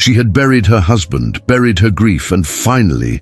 She had buried her husband, buried her grief, and finally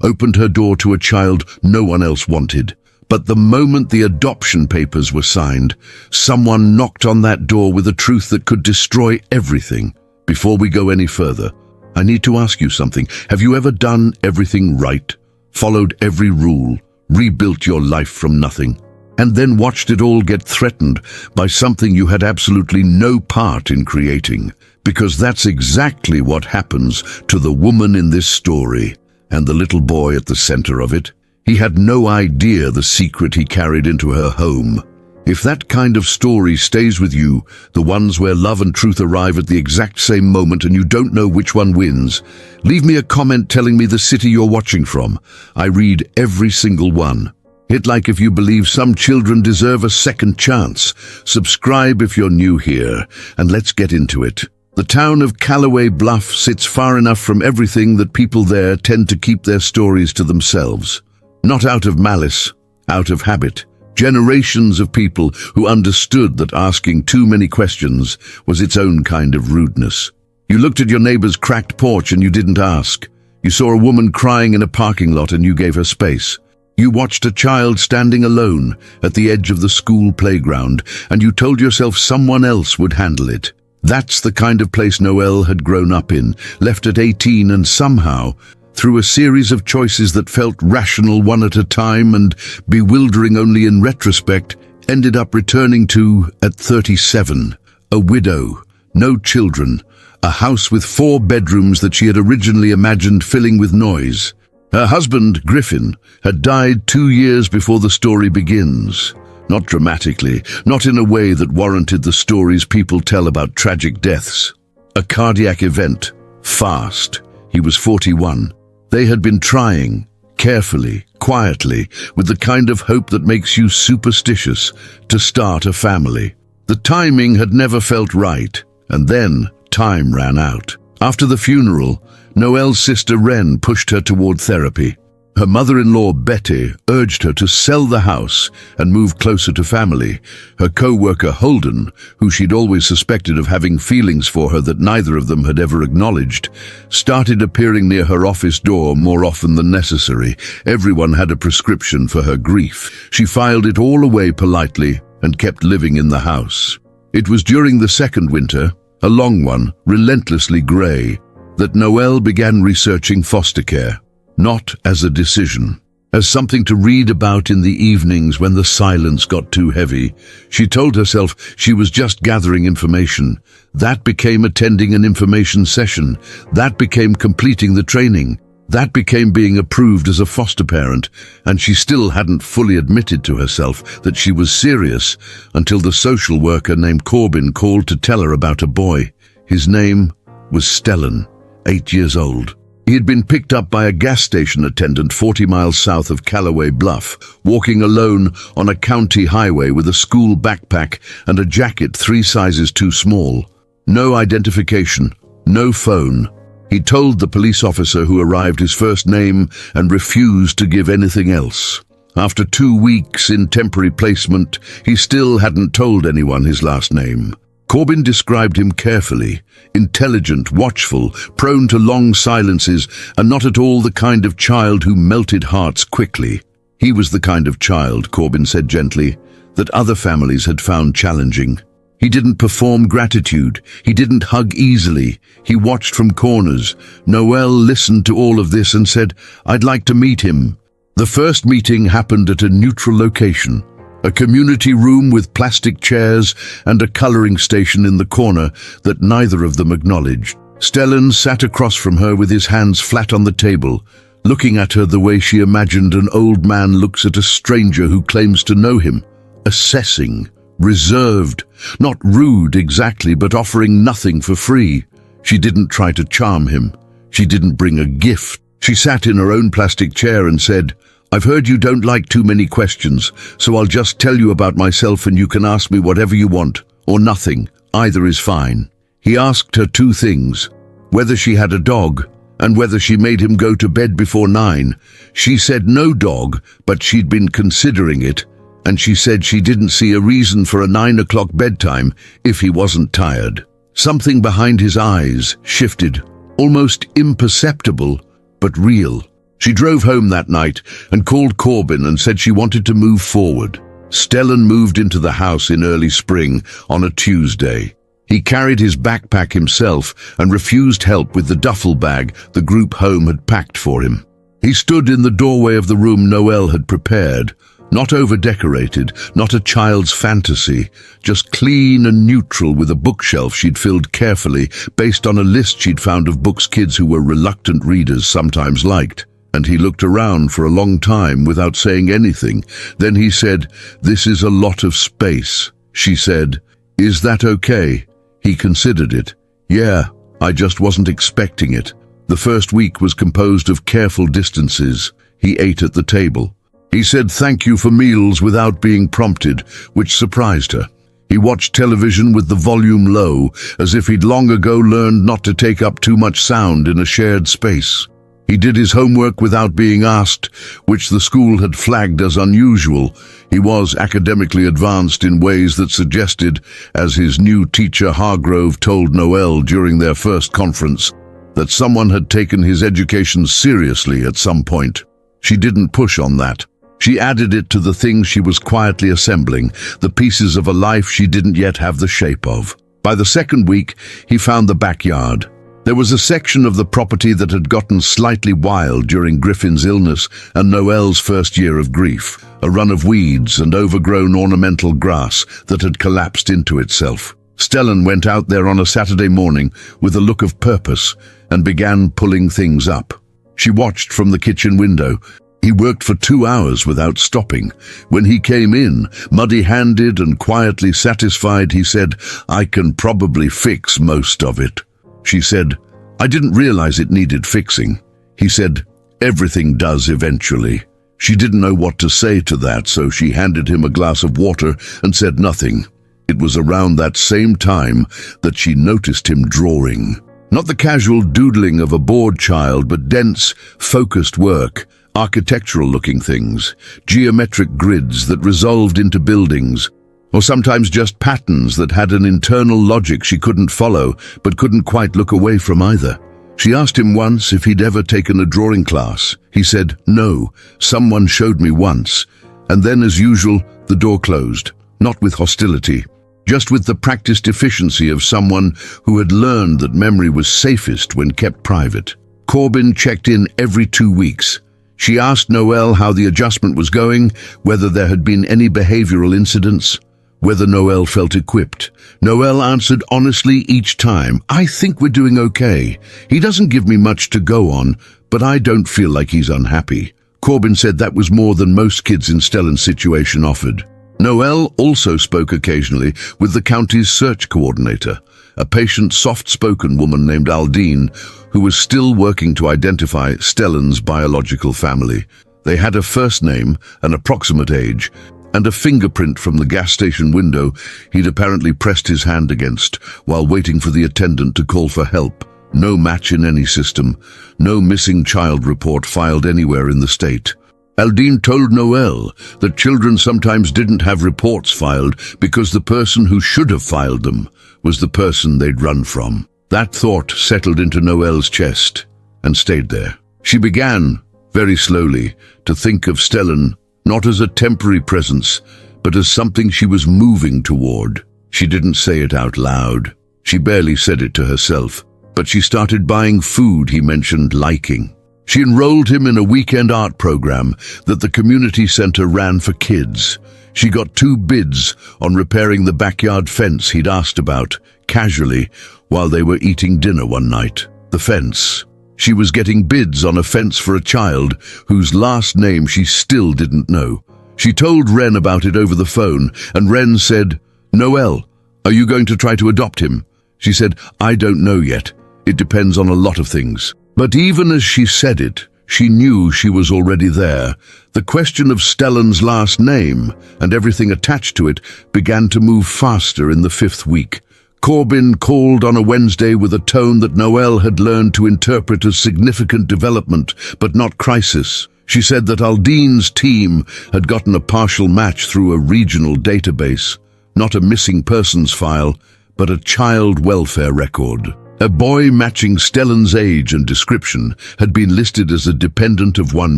opened her door to a child no one else wanted. But the moment the adoption papers were signed, someone knocked on that door with a truth that could destroy everything. Before we go any further, I need to ask you something. Have you ever done everything right, followed every rule, rebuilt your life from nothing, and then watched it all get threatened by something you had absolutely no part in creating? Because that's exactly what happens to the woman in this story, and the little boy at the center of it. He had no idea the secret he carried into her home. If that kind of story stays with you, the ones where love and truth arrive at the exact same moment and you don't know which one wins, leave me a comment telling me the city you're watching from. I read every single one. Hit like if you believe some children deserve a second chance. Subscribe if you're new here, and let's get into it. The town of Callaway Bluff sits far enough from everything that people there tend to keep their stories to themselves. Not out of malice, out of habit. Generations of people who understood that asking too many questions was its own kind of rudeness. You looked at your neighbor's cracked porch and you didn't ask. You saw a woman crying in a parking lot and you gave her space. You watched a child standing alone at the edge of the school playground and you told yourself someone else would handle it. That's the kind of place Noelle had grown up in, left at 18 and somehow, through a series of choices that felt rational one at a time and bewildering only in retrospect, ended up returning to at 37. A widow, no children, a house with 4 bedrooms that she had originally imagined filling with noise. Her husband, Griffin, had died 2 years before the story begins. Not dramatically, not in a way that warranted the stories people tell about tragic deaths. A cardiac event, fast. He was 41. They had been trying, carefully, quietly, with the kind of hope that makes you superstitious, to start a family. The timing had never felt right, and then time ran out. After the funeral, Noelle's sister Wren pushed her toward therapy. Her mother-in-law Betty urged her to sell the house and move closer to family. Her co-worker Holden, who she'd always suspected of having feelings for her that neither of them had ever acknowledged, started appearing near her office door more often than necessary. Everyone had a prescription for her grief. She filed it all away politely and kept living in the house. It was during the second winter, a long one, relentlessly grey, that Noelle began researching foster care. Not as a decision, as something to read about in the evenings when the silence got too heavy. She told herself she was just gathering information. That became attending an information session. That became completing the training. That became being approved as a foster parent, and she still hadn't fully admitted to herself that she was serious until the social worker named Corbin called to tell her about a boy. His name was Stellan, 8 years old. He had been picked up by a gas station attendant 40 miles south of Callaway Bluff, walking alone on a county highway with a school backpack and a jacket 3 sizes too small. No identification, no phone. He told the police officer who arrived his first name and refused to give anything else. After 2 weeks in temporary placement, he still hadn't told anyone his last name. Corbin described him carefully, intelligent, watchful, prone to long silences, and not at all the kind of child who melted hearts quickly. He was the kind of child, Corbin said gently, that other families had found challenging. He didn't perform gratitude. He didn't hug easily. He watched from corners. Noelle listened to all of this and said, "I'd like to meet him." The first meeting happened at a neutral location. A community room with plastic chairs and a coloring station in the corner that neither of them acknowledged. Stellan sat across from her with his hands flat on the table, looking at her the way she imagined an old man looks at a stranger who claims to know him, assessing, reserved, not rude exactly, but offering nothing for free. She didn't try to charm him. She didn't bring a gift. She sat in her own plastic chair and said, "I've heard you don't like too many questions, so I'll just tell you about myself and you can ask me whatever you want, or nothing. Either is fine." He asked her 2 things, whether she had a dog and whether she made him go to bed before 9. She said no dog, but she'd been considering it, and she said she didn't see a reason for a 9 o'clock bedtime if he wasn't tired. Something behind his eyes shifted, almost imperceptible, but real. She drove home that night and called Corbin and said she wanted to move forward. Stellan moved into the house in early spring on a Tuesday. He carried his backpack himself and refused help with the duffel bag the group home had packed for him. He stood in the doorway of the room Noelle had prepared, not over-decorated, not a child's fantasy, just clean and neutral with a bookshelf she'd filled carefully based on a list she'd found of books kids who were reluctant readers sometimes liked. And he looked around for a long time without saying anything. Then he said, "This is a lot of space." She said, "Is that okay?" He considered it. "Yeah, I just wasn't expecting it." The first week was composed of careful distances. He ate at the table. He said thank you for meals without being prompted, which surprised her. He watched television with the volume low, as if he'd long ago learned not to take up too much sound in a shared space. He did his homework without being asked, which the school had flagged as unusual. He was academically advanced in ways that suggested, as his new teacher Hargrove told Noelle during their first conference, that someone had taken his education seriously at some point. She didn't push on that. She added it to the things she was quietly assembling, the pieces of a life she didn't yet have the shape of. By the second week, he found the backyard. There was a section of the property that had gotten slightly wild during Griffin's illness and Noelle's first year of grief, a run of weeds and overgrown ornamental grass that had collapsed into itself. Stellan went out there on a Saturday morning with a look of purpose and began pulling things up. She watched from the kitchen window. He worked for 2 hours without stopping. When he came in, muddy-handed and quietly satisfied, he said, "I can probably fix most of it." She said, "I didn't realize it needed fixing." He said, "Everything does eventually." She didn't know what to say to that, so she handed him a glass of water and said nothing. It was around that same time that she noticed him drawing. Not the casual doodling of a bored child, but dense, focused work, architectural-looking things, geometric grids that resolved into buildings, or sometimes just patterns that had an internal logic she couldn't follow, but couldn't quite look away from either. She asked him once if he'd ever taken a drawing class. He said, "No, someone showed me once." And then, as usual, the door closed, not with hostility, just with the practiced efficiency of someone who had learned that memory was safest when kept private. Corbin checked in every 2 weeks. She asked Noelle how the adjustment was going, whether there had been any behavioral incidents, whether Noelle felt equipped. Noelle answered honestly each time, "I think we're doing okay. He doesn't give me much to go on, but I don't feel like he's unhappy." Corbin said that was more than most kids in Stellan's situation offered. Noelle also spoke occasionally with the county's search coordinator, a patient, soft-spoken woman named Aldine, who was still working to identify Stellan's biological family. They had a first name, an approximate age, and a fingerprint from the gas station window he'd apparently pressed his hand against while waiting for the attendant to call for help. No match in any system, no missing child report filed anywhere in the state. Aldine told Noelle that children sometimes didn't have reports filed because the person who should have filed them was the person they'd run from. That thought settled into Noelle's chest and stayed there. She began, very slowly, to think of Stellan not as a temporary presence, but as something she was moving toward. She didn't say it out loud. She barely said it to herself, but she started buying food he mentioned liking. She enrolled him in a weekend art program that the community center ran for kids. She got 2 bids on repairing the backyard fence he'd asked about, casually, while they were eating dinner one night. The fence. She was getting bids on a fence for a child whose last name she still didn't know. She told Ren about it over the phone, and Ren said, "Noelle, are you going to try to adopt him?" She said, "I don't know yet. It depends on a lot of things." But even as she said it, she knew she was already there. The question of Stellan's last name and everything attached to it began to move faster in the 5th week. Corbin called on a Wednesday with a tone that Noelle had learned to interpret as significant development, but not crisis. She said that Aldine's team had gotten a partial match through a regional database, not a missing persons file, but a child welfare record. A boy matching Stellan's age and description had been listed as a dependent of one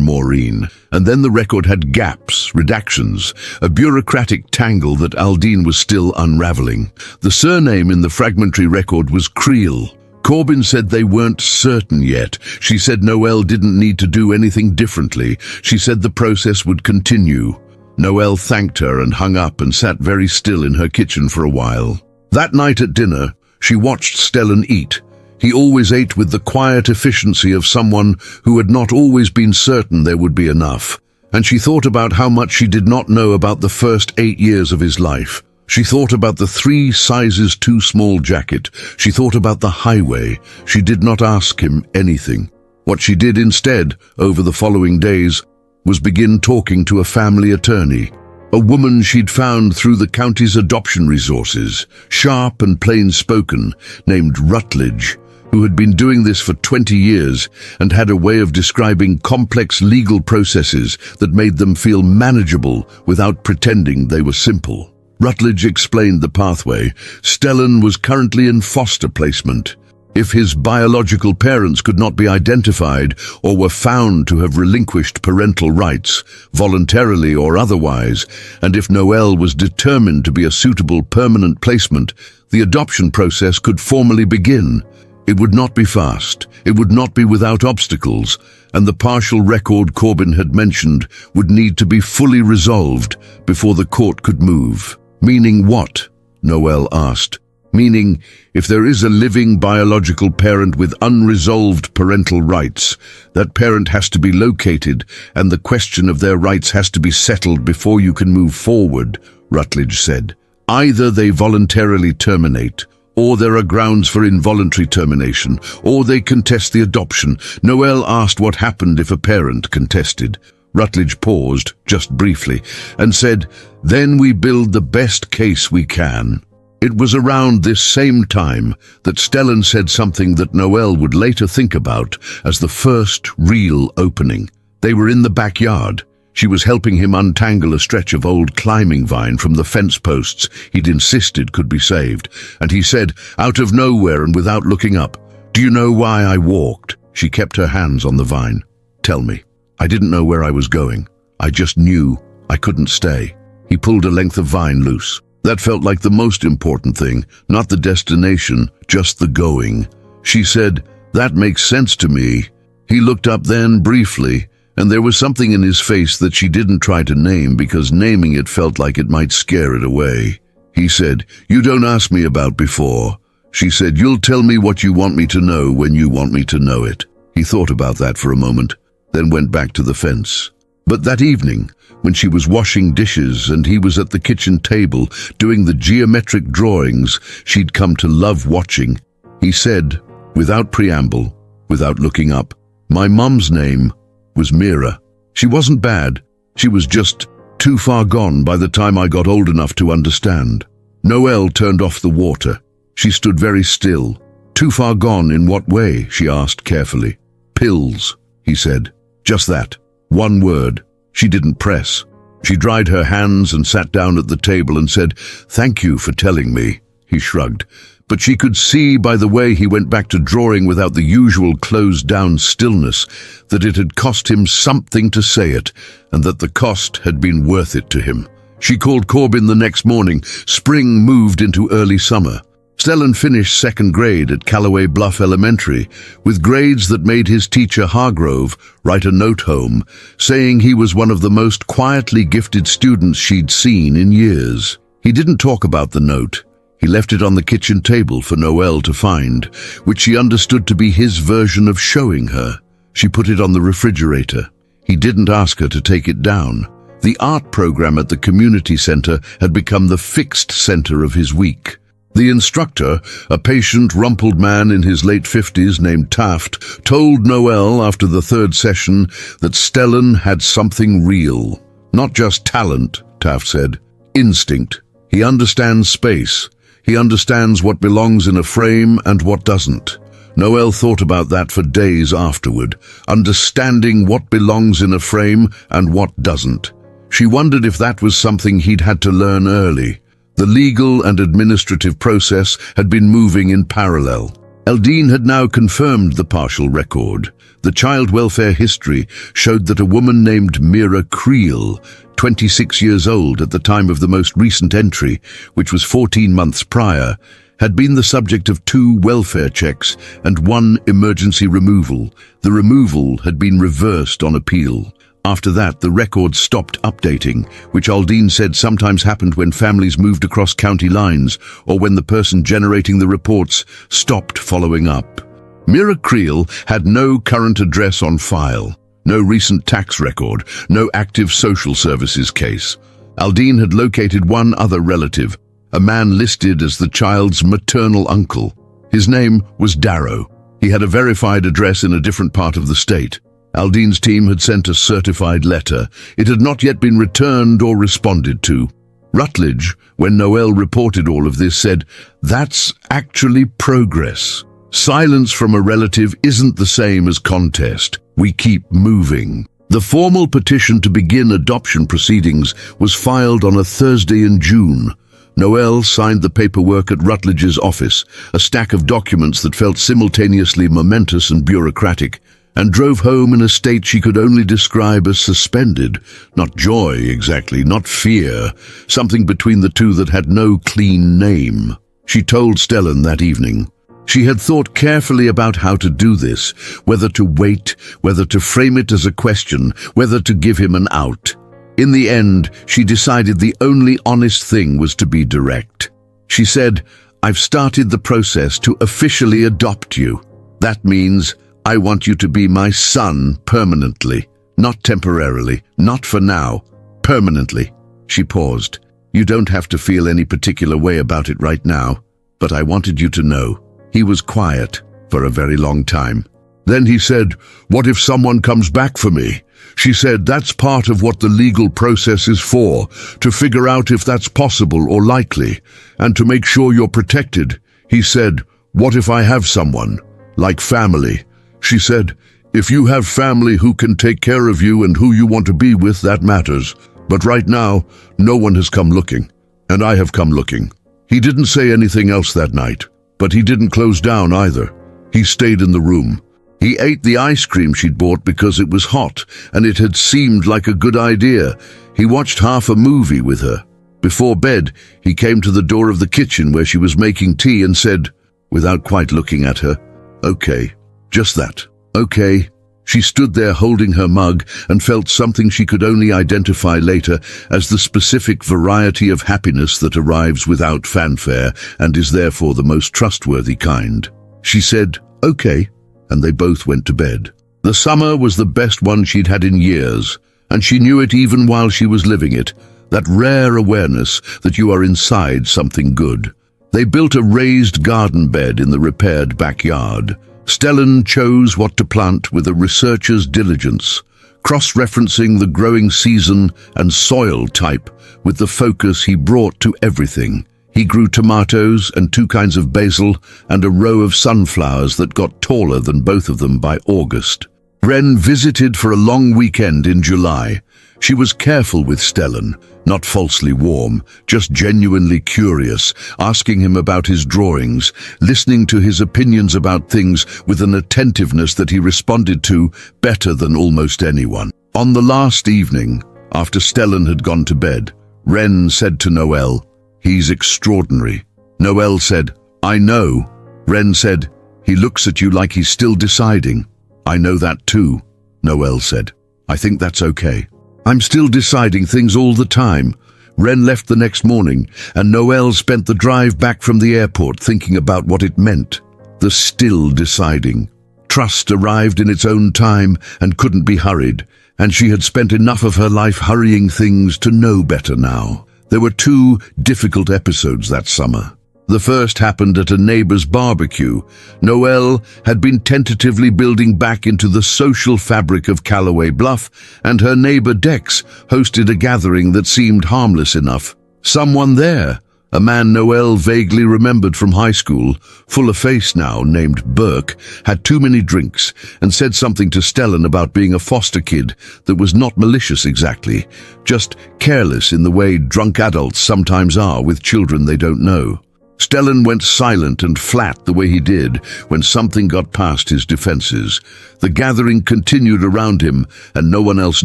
Maureen, and then the record had gaps, redactions, a bureaucratic tangle that Aldine was still unraveling. The surname in the fragmentary record was Creel. Corbin said they weren't certain yet. She said Noelle didn't need to do anything differently. She said the process would continue. Noelle thanked her and hung up and sat very still in her kitchen for a while. That night at dinner, she watched Stellan eat. He always ate with the quiet efficiency of someone who had not always been certain there would be enough. And she thought about how much she did not know about the first 8 years of his life. She thought about the 3 sizes too small jacket. She thought about the highway. She did not ask him anything. What she did instead, over the following days, was begin talking to a family attorney. A woman she'd found through the county's adoption resources, sharp and plain-spoken, named Rutledge, who had been doing this for 20 years and had a way of describing complex legal processes that made them feel manageable without pretending they were simple. Rutledge explained the pathway. Stellan was currently in foster placement. If his biological parents could not be identified or were found to have relinquished parental rights, voluntarily or otherwise, and if Noelle was determined to be a suitable permanent placement, the adoption process could formally begin. It would not be fast, it would not be without obstacles, and the partial record Corbin had mentioned would need to be fully resolved before the court could move. Meaning what? Noelle asked. Meaning, if there is a living biological parent with unresolved parental rights, that parent has to be located and the question of their rights has to be settled before you can move forward, Rutledge said. Either they voluntarily terminate, or there are grounds for involuntary termination, or they contest the adoption. Noelle asked what happened if a parent contested. Rutledge paused, just briefly, and said, "Then we build the best case we can." It was around this same time that Stellan said something that Noelle would later think about as the first real opening. They were in the backyard. She was helping him untangle a stretch of old climbing vine from the fence posts he'd insisted could be saved, and he said, out of nowhere and without looking up, "Do you know why I walked?" She kept her hands on the vine. "Tell me." "I didn't know where I was going. I just knew I couldn't stay." He pulled a length of vine loose. That felt like the most important thing, not the destination, just the going. She said, "That makes sense to me." He looked up then, briefly, and there was something in his face that she didn't try to name because naming it felt like it might scare it away. He said, "You don't ask me about before." She said, "You'll tell me what you want me to know when you want me to know it." He thought about that for a moment, then went back to the fence. But that evening, when she was washing dishes and he was at the kitchen table doing the geometric drawings she'd come to love watching, he said, without preamble, without looking up, "My mum's name was Mira. She wasn't bad. She was just too far gone by the time I got old enough to understand." Noelle turned off the water. She stood very still. "Too far gone in what way?" she asked carefully. "Pills," he said. Just that. One word. She didn't press. She dried her hands and sat down at the table and said, "Thank you for telling me." He shrugged. But she could see by the way he went back to drawing without the usual closed-down stillness that it had cost him something to say it, and that the cost had been worth it to him. She called Corbin the next morning. Spring moved into early summer. Stellan finished second grade at Callaway Bluff Elementary, with grades that made his teacher Hargrove write a note home, saying he was one of the most quietly gifted students she'd seen in years. He didn't talk about the note. He left it on the kitchen table for Noelle to find, which she understood to be his version of showing her. She put it on the refrigerator. He didn't ask her to take it down. The art program at the community center had become the fixed center of his week. The instructor, a patient, rumpled man in his late 50s named Taft, told Noelle after the third session that Stellan had something real. Not just talent, Taft said. Instinct. He understands space. He understands what belongs in a frame and what doesn't. Noelle thought about that for days afterward, understanding what belongs in a frame and what doesn't. She wondered if that was something he'd had to learn early. The legal and administrative process had been moving in parallel. Eldine had now confirmed the partial record. The child welfare history showed that a woman named Mira Creel, 26 years old at the time of the most recent entry, which was 14 months prior, had been the subject of 2 welfare checks and 1 emergency removal. The removal had been reversed on appeal. After that, the record stopped updating, which Aldine said sometimes happened when families moved across county lines or when the person generating the reports stopped following up. Mira Creel had no current address on file, no recent tax record, no active social services case. Aldine had located one other relative, a man listed as the child's maternal uncle. His name was Darrow. He had a verified address in a different part of the state. Aldine's team had sent a certified letter. It had not yet been returned or responded to. Rutledge, when Noel reported all of this, said, "That's actually progress. Silence from a relative isn't the same as contest. We keep moving." The formal petition to begin adoption proceedings was filed on a Thursday in June. Noel signed the paperwork at Rutledge's office, a stack of documents that felt simultaneously momentous and bureaucratic, and drove home in a state she could only describe as suspended. Not joy, exactly, not fear, something between the two that had no clean name. She told Stellan that evening. She had thought carefully about how to do this, whether to wait, whether to frame it as a question, whether to give him an out. In the end, she decided the only honest thing was to be direct. She said, "I've started the process to officially adopt you. That means I want you to be my son permanently, not temporarily, not for now, permanently." She paused. "You don't have to feel any particular way about it right now, but I wanted you to know." He was quiet for a very long time. Then he said, "What if someone comes back for me?" She said, "That's part of what the legal process is for, to figure out if that's possible or likely, and to make sure you're protected." He said, "What if I have someone, like family?" She said, "If you have family who can take care of you and who you want to be with, that matters. But right now, no one has come looking, and I have come looking." He didn't say anything else that night, but he didn't close down either. He stayed in the room. He ate the ice cream she'd bought because it was hot, and it had seemed like a good idea. He watched half a movie with her. Before bed, he came to the door of the kitchen where she was making tea and said, without quite looking at her, "Okay." Just that. Okay. She stood there holding her mug and felt something she could only identify later as the specific variety of happiness that arrives without fanfare and is therefore the most trustworthy kind. She said, "Okay," and they both went to bed. The summer was the best one she'd had in years, and she knew it even while she was living it, that rare awareness that you are inside something good. They built a raised garden bed in the repaired backyard. Stellan chose what to plant with a researcher's diligence, cross-referencing the growing season and soil type with the focus he brought to everything. He grew tomatoes and 2 kinds of basil and a row of sunflowers that got taller than both of them by August. Wren visited for a long weekend in July. She was careful with Stellan, not falsely warm, just genuinely curious, asking him about his drawings, listening to his opinions about things with an attentiveness that he responded to better than almost anyone. On the last evening, after Stellan had gone to bed, Wren said to Noel, "He's extraordinary." Noel said, "I know." Wren said, "He looks at you like he's still deciding." "I know that too," Noel said. "I think that's okay. I'm still deciding things all the time." Wren left the next morning, and Noel spent the drive back from the airport thinking about what it meant. The still deciding. Trust arrived in its own time and couldn't be hurried, and she had spent enough of her life hurrying things to know better now. There were 2 difficult episodes that summer. The first happened at a neighbor's barbecue. Noel had been tentatively building back into the social fabric of Callaway Bluff, and her neighbor Dex hosted a gathering that seemed harmless enough. Someone there, A man Noelle vaguely remembered from high school, full of face now, named Burke, had too many drinks and said something to Stellan about being a foster kid that was not malicious exactly, just careless in the way drunk adults sometimes are with children they don't know. Stellan went silent and flat the way he did when something got past his defenses. The gathering continued around him and no one else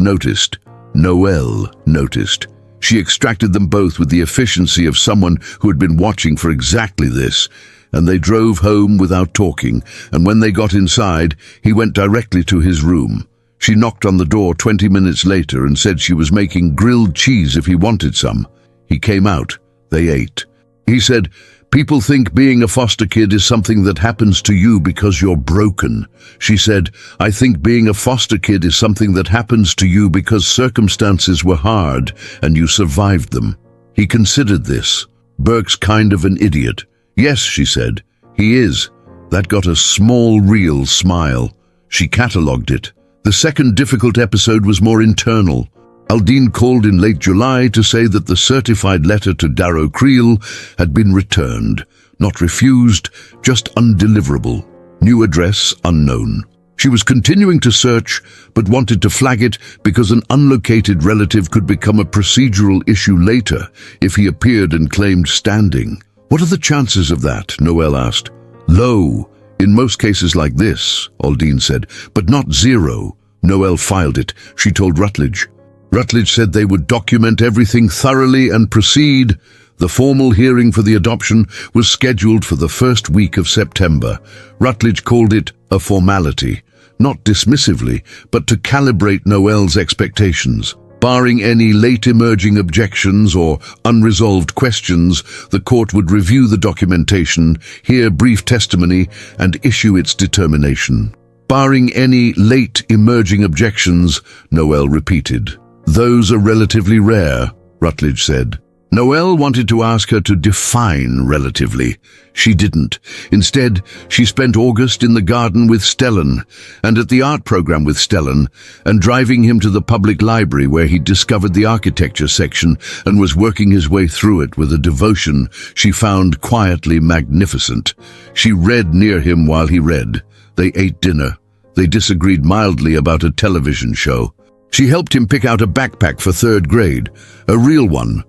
noticed. Noelle noticed. She extracted them both with the efficiency of someone who had been watching for exactly this, and they drove home without talking, and when they got inside, he went directly to his room. She knocked on the door 20 minutes later and said she was making grilled cheese if he wanted some. He came out. They ate. He said, "People think being a foster kid is something that happens to you because you're broken." She said, "I think being a foster kid is something that happens to you because circumstances were hard and you survived them." He considered this. Burke's kind of an idiot. "Yes," she said, "he is." That got a small, real smile. She catalogued it. The second difficult episode was more internal. Aldine called in late July to say that the certified letter to Darrow Creel had been returned. Not refused, just undeliverable. New address unknown. She was continuing to search, but wanted to flag it because an unlocated relative could become a procedural issue later if he appeared and claimed standing. "What are the chances of that?" Noelle asked. "Low. In most cases like this," Aldine said, "but not zero." Noelle filed it. She told Rutledge. Rutledge said they would document everything thoroughly and proceed. The formal hearing for the adoption was scheduled for the first week of September. Rutledge called it a formality, not dismissively, but to calibrate Noelle's expectations. Barring any late emerging objections or unresolved questions, the court would review the documentation, hear brief testimony, and issue its determination. Barring any late emerging objections, Noelle repeated. "Those are relatively rare," Rutledge said. Noelle wanted to ask her to define relatively. She didn't. Instead, she spent August in the garden with Stellan, and at the art program with Stellan, and driving him to the public library where he discovered the architecture section and was working his way through it with a devotion she found quietly magnificent. She read near him while he read. They ate dinner. They disagreed mildly about a television show. She helped him pick out a backpack for 3rd grade, a real one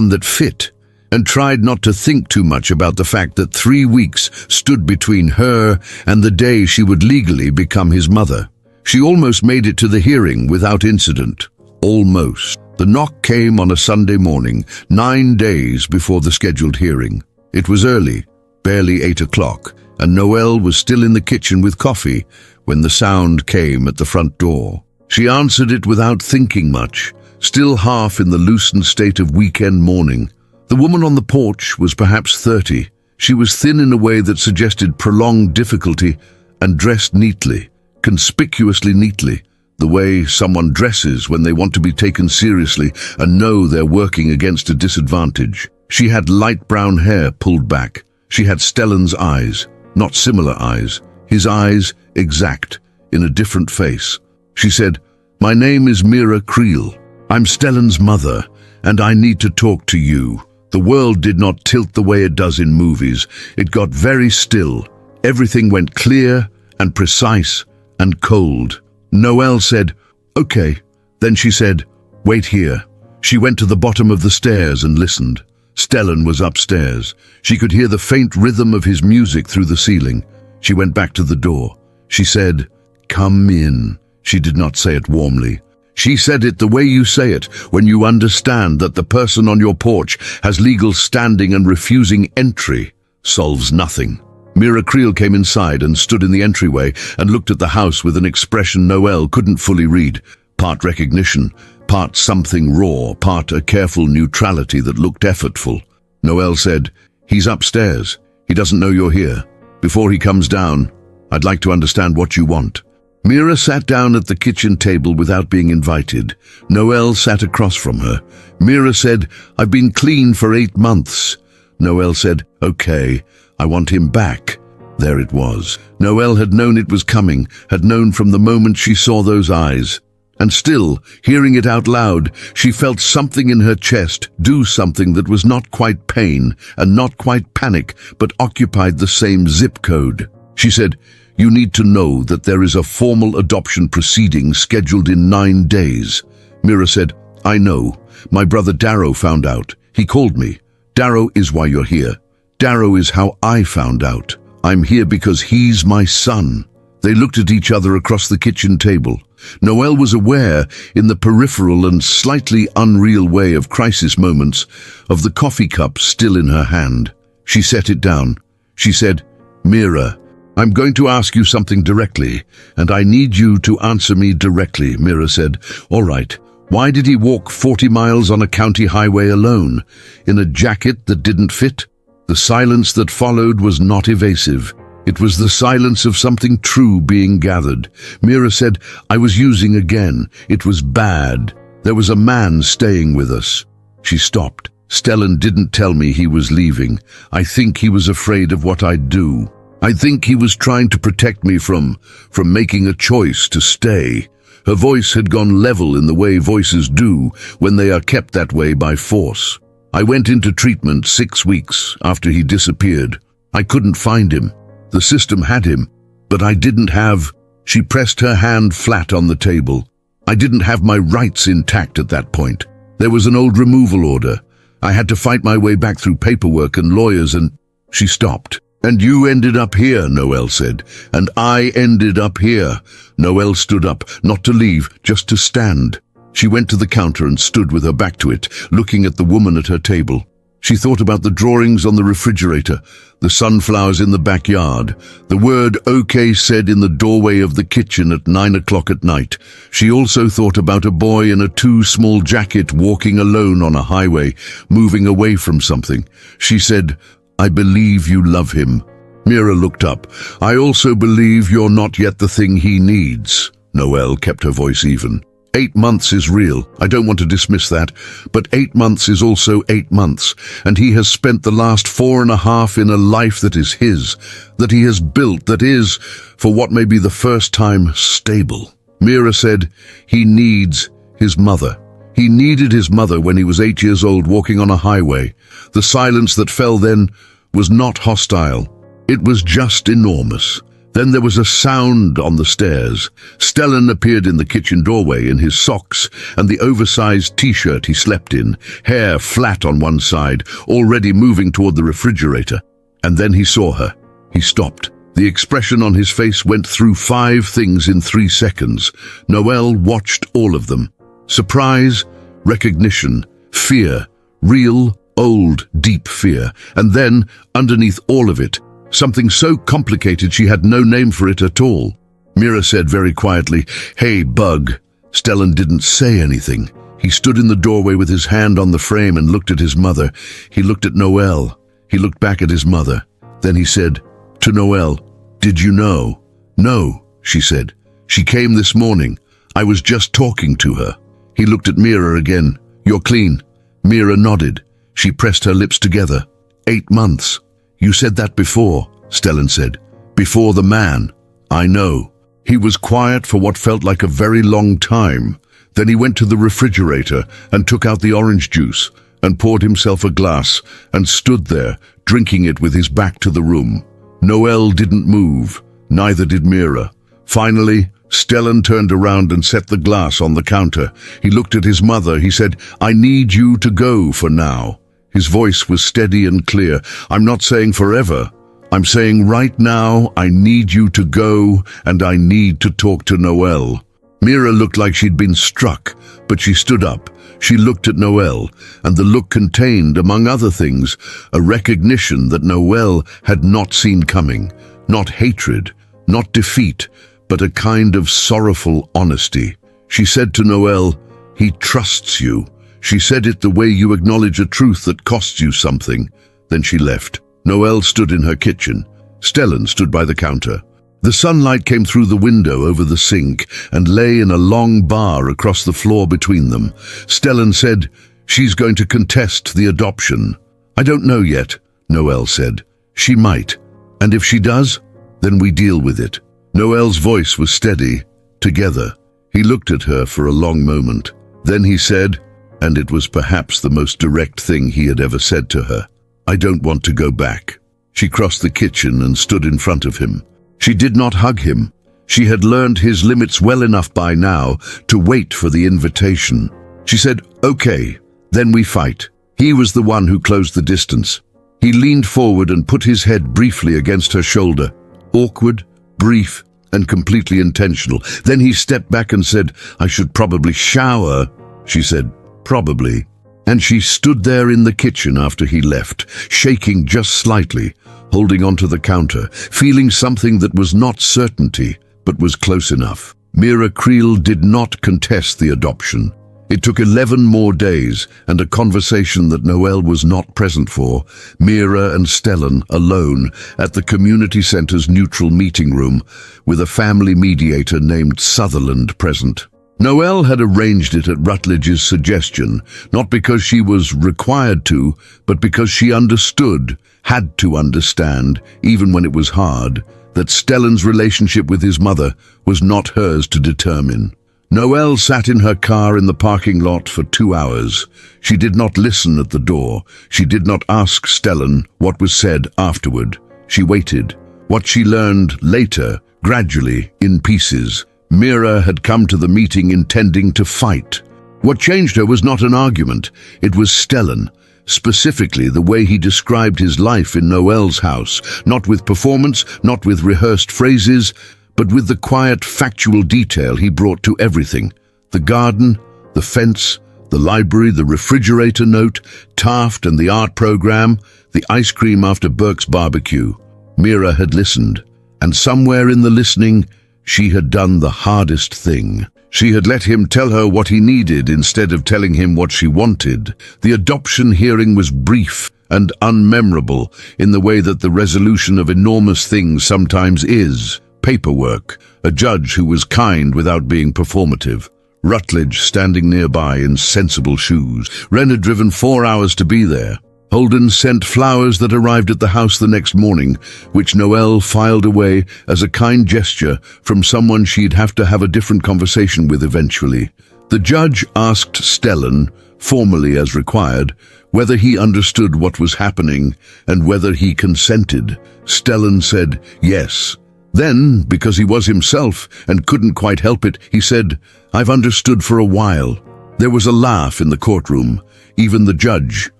that fit, and tried not to think too much about the fact that 3 weeks stood between her and the day she would legally become his mother. She almost made it to the hearing without incident. Almost. The knock came on a Sunday morning, 9 days before the scheduled hearing. It was early, barely 8 o'clock, and Noelle was still in the kitchen with coffee when the sound came at the front door. She answered it without thinking much, still half in the loosened state of weekend morning. The woman on the porch was perhaps 30. She was thin in a way that suggested prolonged difficulty and dressed neatly, conspicuously neatly, the way someone dresses when they want to be taken seriously and know they're working against a disadvantage. She had light brown hair pulled back. She had Stellan's eyes, not similar eyes. His eyes exact, in a different face. She said, "My name is Mira Creel. I'm Stellan's mother, and I need to talk to you." The world did not tilt the way it does in movies. It got very still. Everything went clear and precise and cold. Noelle said, "Okay." Then she said, "Wait here." She went to the bottom of the stairs and listened. Stellan was upstairs. She could hear the faint rhythm of his music through the ceiling. She went back to the door. She said, "Come in." She did not say it warmly. She said it the way you say it when you understand that the person on your porch has legal standing and refusing entry solves nothing. Mira Creel came inside and stood in the entryway and looked at the house with an expression Noelle couldn't fully read. Part recognition, part something raw, part a careful neutrality that looked effortful. Noelle said, "He's upstairs. He doesn't know you're here. Before he comes down, I'd like to understand what you want." Mira sat down at the kitchen table without being invited. Noelle sat across from her. Mira said, "I've been clean for 8 months." Noelle said, "Okay, I want him back." There it was. Noelle had known it was coming, had known from the moment she saw those eyes. And still, hearing it out loud, she felt something in her chest do something that was not quite pain and not quite panic, but occupied the same zip code. She said, "You need to know that there is a formal adoption proceeding scheduled in 9 days." Mira said, "I know. My brother Darrow found out. He called me. Darrow is why you're here. Darrow is how I found out. I'm here because he's my son." They looked at each other across the kitchen table. Noelle was aware, in the peripheral and slightly unreal way of crisis moments, of the coffee cup still in her hand. She set it down. She said, "Mira, I'm going to ask you something directly, and I need you to answer me directly." Mira said, "All right. Why did he walk 40 miles on a county highway alone, in a jacket that didn't fit?" The silence that followed was not evasive. It was the silence of something true being gathered. Mira said, "I was using again. It was bad. There was a man staying with us." She stopped. "Stellan didn't tell me he was leaving. I think he was afraid of what I'd do. I think he was trying to protect me from making a choice to stay." Her voice had gone level in the way voices do when they are kept that way by force. "I went into treatment 6 weeks after he disappeared. I couldn't find him. The system had him, but I didn't have—" She pressed her hand flat on the table. "I didn't have my rights intact at that point. There was an old removal order. I had to fight my way back through paperwork and lawyers and—" She stopped. "And you ended up here," Noelle said. "And I ended up here." Noelle stood up, not to leave, just to stand. She went to the counter and stood with her back to it, looking at the woman at her table. She thought about the drawings on the refrigerator, the sunflowers in the backyard, the word "okay" said in the doorway of the kitchen at 9 o'clock at night. She also thought about a boy in a too small jacket walking alone on a highway, moving away from something. She said, "I believe you love him." Mira looked up. "I also believe you're not yet the thing he needs." Noelle kept her voice even. 8 months is real. I don't want to dismiss that. But 8 months is also 8 months. And he has spent the last 4.5 in a life that is his, that he has built, that is, for what may be the first time, stable. Mira said, "He needs his mother." He needed his mother when he was 8 years old walking on a highway. The silence that fell then was not hostile. It was just enormous. Then there was a sound on the stairs. Stellan appeared in the kitchen doorway in his socks and the oversized t-shirt he slept in, hair flat on one side, already moving toward the refrigerator. And then he saw her. He stopped. The expression on his face went through 5 things in 3 seconds. Noelle watched all of them. Surprise, recognition, fear, real, old, deep fear. And then, underneath all of it, something so complicated she had no name for it at all. Mira said very quietly, "Hey, Bug." Stellan didn't say anything. He stood in the doorway with his hand on the frame and looked at his mother. He looked at Noelle. He looked back at his mother. Then he said, to Noelle, "Did you know?" "No," she said. "She came this morning. I was just talking to her." He looked at Mira again. "You're clean." Mira nodded. She pressed her lips together. 8 months. "You said that before," Stellan said. "Before the man." "I know." He was quiet for what felt like a very long time. Then he went to the refrigerator and took out the orange juice and poured himself a glass and stood there, drinking it with his back to the room. Noelle didn't move. Neither did Mira. Finally, Stellan turned around and set the glass on the counter. He looked at his mother. He said, "I need you to go for now." His voice was steady and clear. "I'm not saying forever. I'm saying right now, I need you to go, and I need to talk to Noelle." Mira looked like she'd been struck, but she stood up. She looked at Noelle, and the look contained, among other things, a recognition that Noelle had not seen coming. Not hatred, not defeat, but a kind of sorrowful honesty. She said to Noelle, "He trusts you." She said it the way you acknowledge a truth that costs you something. Then she left. Noelle stood in her kitchen. Stellan stood by the counter. The sunlight came through the window over the sink and lay in a long bar across the floor between them. Stellan said, "She's going to contest the adoption." "I don't know yet," Noelle said. "She might. And if she does, then we deal with it." Noelle's voice was steady. "Together." He looked at her for a long moment. Then he said, and it was perhaps the most direct thing he had ever said to her, "I don't want to go back." She crossed the kitchen and stood in front of him. She did not hug him. She had learned his limits well enough by now to wait for the invitation. She said, "Okay, then we fight." He was the one who closed the distance. He leaned forward and put his head briefly against her shoulder. Awkward, brief, and completely intentional. Then he stepped back and said, "I should probably shower." She said, "Probably." And she stood there in the kitchen after he left, shaking just slightly, holding onto the counter, feeling something that was not certainty, but was close enough. Mira Creel did not contest the adoption. It took 11 more days and a conversation that Noelle was not present for, Mira and Stellan alone at the community center's neutral meeting room with a family mediator named Sutherland present. Noelle had arranged it at Rutledge's suggestion, not because she was required to, but because she understood, had to understand, even when it was hard, that Stellan's relationship with his mother was not hers to determine. Noelle sat in her car in the parking lot for 2 hours. She did not listen at the door. She did not ask Stellan what was said afterward. She waited. What she learned later, gradually, in pieces. Mira had come to the meeting intending to fight. What changed her was not an argument. It was Stellan. Specifically, the way he described his life in Noelle's house, not with performance, not with rehearsed phrases, but with the quiet, factual detail he brought to everything. The garden, the fence, the library, the refrigerator note, Taft and the art program, the ice cream after Burke's barbecue. Mira had listened, and somewhere in the listening, she had done the hardest thing. She had let him tell her what he needed instead of telling him what she wanted. The adoption hearing was brief and unmemorable in the way that the resolution of enormous things sometimes is. Paperwork, a judge who was kind without being performative. Rutledge standing nearby in sensible shoes. Wren had driven 4 hours to be there. Holden sent flowers that arrived at the house the next morning, which Noelle filed away as a kind gesture from someone she'd have to have a different conversation with eventually. The judge asked Stellan, formally as required, whether he understood what was happening and whether he consented. Stellan said yes. Then, because he was himself and couldn't quite help it, he said, "I've understood for a while." There was a laugh in the courtroom. Even the judge,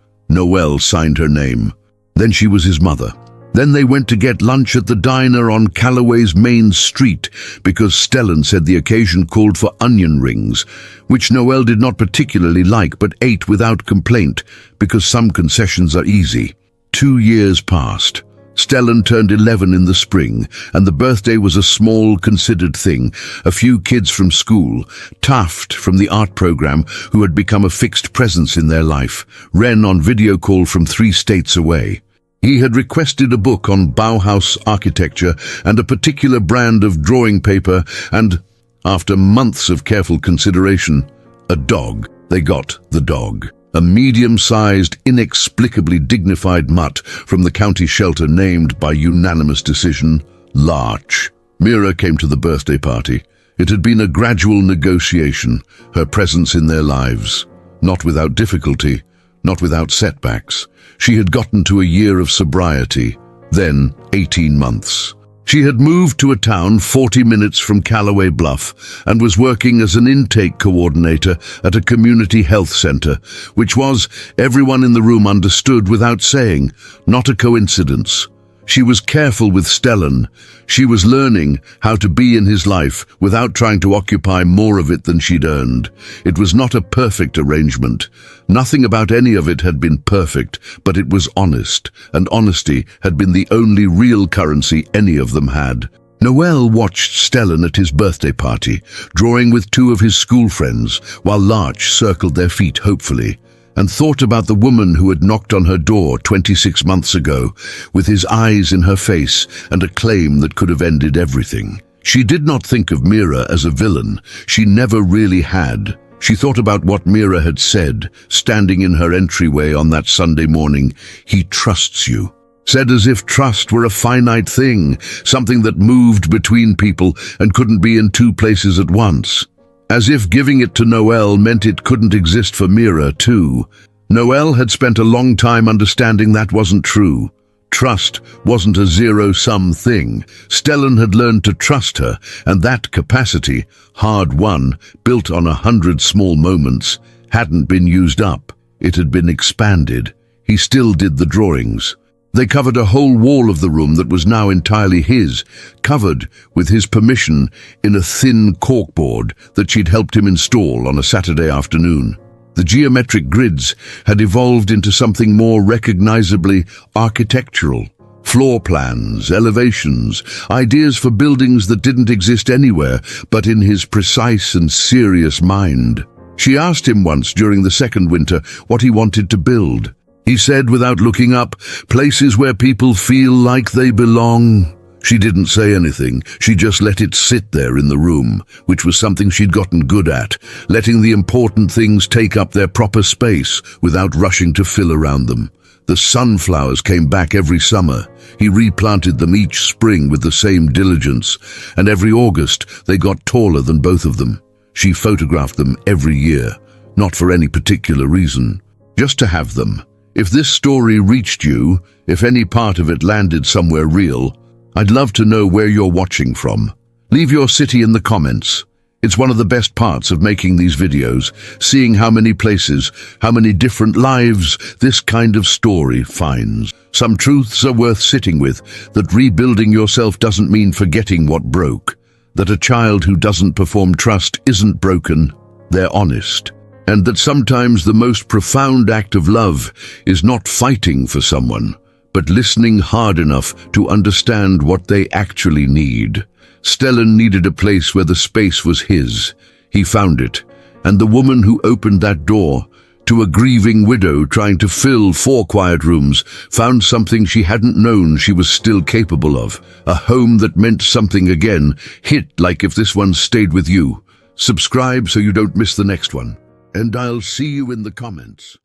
Noelle, signed her name. Then she was his mother. Then they went to get lunch at the diner on Callaway's main street because Stellan said the occasion called for onion rings, which Noelle did not particularly like but ate without complaint because some concessions are easy. 2 years passed. Stellan turned 11 in the spring, and the birthday was a small, considered thing. A few kids from school, Taft from the art program, who had become a fixed presence in their life, Wren on video call from 3 states away. He had requested a book on Bauhaus architecture and a particular brand of drawing paper and, after months of careful consideration, a dog. They got the dog. A medium-sized, inexplicably dignified mutt from the county shelter named, by unanimous decision, Larch. Mira came to the birthday party. It had been a gradual negotiation, her presence in their lives. Not without difficulty, not without setbacks. She had gotten to a year of sobriety, then 18 months. She had moved to a town 40 minutes from Callaway Bluff and was working as an intake coordinator at a community health center, which was, everyone in the room understood without saying, not a coincidence. She was careful with Stellan. She was learning how to be in his life without trying to occupy more of it than she'd earned. It was not a perfect arrangement. Nothing about any of it had been perfect, but it was honest, and honesty had been the only real currency any of them had. Noelle watched Stellan at his birthday party, drawing with 2 of his school friends, while Larch circled their feet hopefully, and thought about the woman who had knocked on her door 26 months ago, with his eyes in her face and a claim that could have ended everything. She did not think of Mira as a villain. She never really had. She thought about what Mira had said, standing in her entryway on that Sunday morning. "He trusts you." Said as if trust were a finite thing, something that moved between people and couldn't be in 2 places at once. as if giving it to Noelle meant it couldn't exist for Mira too. Noelle had spent a long time understanding that wasn't true. Trust wasn't a zero-sum thing. Stellan had learned to trust her, and that capacity, hard-won, built on 100 small moments, hadn't been used up. It had been expanded. He still did the drawings. They covered a whole wall of the room that was now entirely his, covered, with his permission, in a thin corkboard that she'd helped him install on a Saturday afternoon. The geometric grids had evolved into something more recognizably architectural. Floor plans, elevations, ideas for buildings that didn't exist anywhere but in his precise and serious mind. She asked him once during the second winter what he wanted to build. He said without looking up, places where people feel like they belong. She didn't say anything, she just let it sit there in the room, which was something she'd gotten good at, letting the important things take up their proper space without rushing to fill around them. The sunflowers came back every summer. He replanted them each spring with the same diligence, and every August they got taller than both of them. She photographed them every year, not for any particular reason, just to have them. If this story reached you, if any part of it landed somewhere real, I'd love to know where you're watching from. Leave your city in the comments. It's one of the best parts of making these videos, seeing how many places, how many different lives this kind of story finds. Some truths are worth sitting with, that rebuilding yourself doesn't mean forgetting what broke, that a child who doesn't perform trust isn't broken, they're honest, and that sometimes the most profound act of love is not fighting for someone, but listening hard enough to understand what they actually need. Stellan needed a place where the space was his. He found it, and the woman who opened that door to a grieving widow trying to fill 4 quiet rooms found something she hadn't known she was still capable of. A home that meant something again, hit like if this one stayed with you. Subscribe so you don't miss the next one, and I'll see you in the comments.